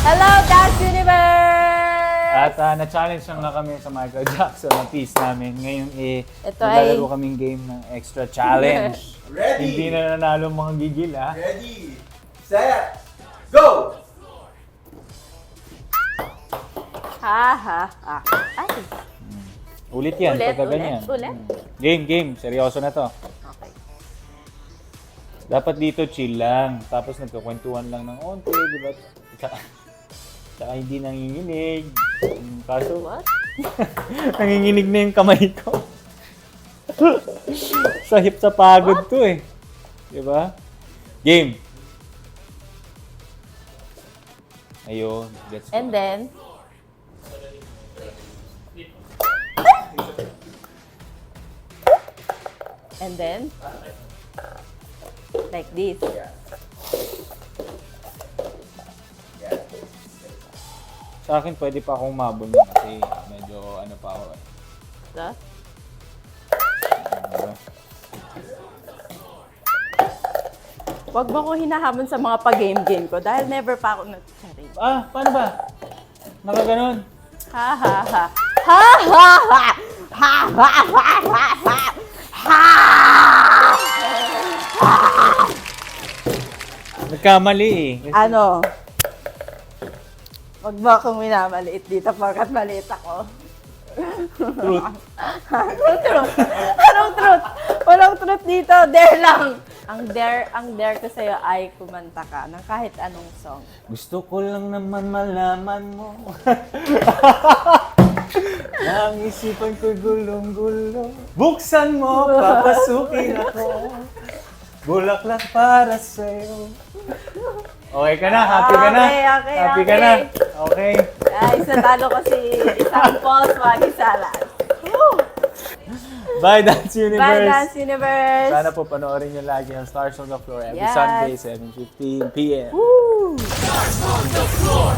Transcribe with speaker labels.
Speaker 1: Hello, Dance Universe!
Speaker 2: At na-challenge lang na kami sa Michael Jackson na piece namin. Ngayon
Speaker 1: Ito
Speaker 2: maglalaro
Speaker 1: ay-
Speaker 2: kaming game ng extra challenge.
Speaker 3: Ready?
Speaker 2: Hindi na nanalo mga gigil, ha?
Speaker 3: Ready, set, go!
Speaker 1: Ay,
Speaker 2: Ulit yan,
Speaker 1: Ulit,
Speaker 2: pagka
Speaker 1: ulit,
Speaker 2: ganyan.
Speaker 1: ulit.
Speaker 2: Game. Seryoso na to.
Speaker 1: okay.
Speaker 2: Dapat dito chill lang. Tapos nagkakwentuhan lang ng onte, di ba? Tsaka hindi nanginginig. Kaso,
Speaker 1: What?
Speaker 2: nanginginig na yung kamay ko. Sahip sa pagod to eh. Di ba? Game. Ayun, let's go.
Speaker 1: And then, like this.
Speaker 2: Sa akin, pwede pa akong mabol niya kasi medyo ano pa ako eh.
Speaker 1: So,
Speaker 2: Diba?
Speaker 1: wag mo ko hinahamon sa mga pag-game ko dahil never pa ako nag-charing.
Speaker 2: Paano ba? Nakaganon.
Speaker 1: Ha ha ha. Ha ha ha. Ha ha ha ha ha. Ha!
Speaker 2: Nagkamali eh. Kasi
Speaker 1: Ano? Wag mo akong minamaliit dito pagkat maliit ako.
Speaker 2: truth.
Speaker 1: Anong truth? Anong truth? Walang truth dito. Dare lang. Ang dare ko sa'yo ay kumanta ka ng kahit anong song.
Speaker 2: Gusto ko lang naman malaman mo. Ang isipan ko gulong-gulo. Buksan mo, papasukin ako. Bulaklak para sa'yo. Okay ka na? Happy ka na?
Speaker 1: Okay,
Speaker 2: Happy ka na? Okay.
Speaker 1: Guys, natalo ko si isang Paul Swaggy Salas.
Speaker 2: Bye, Dance Universe!
Speaker 1: Bye, Dance Universe!
Speaker 2: Sana po panoorin niyo lagi ang Stars on the Floor every
Speaker 1: Yes.
Speaker 2: Sunday, 7:15 p.m.
Speaker 1: Woo!
Speaker 4: Stars on the floor.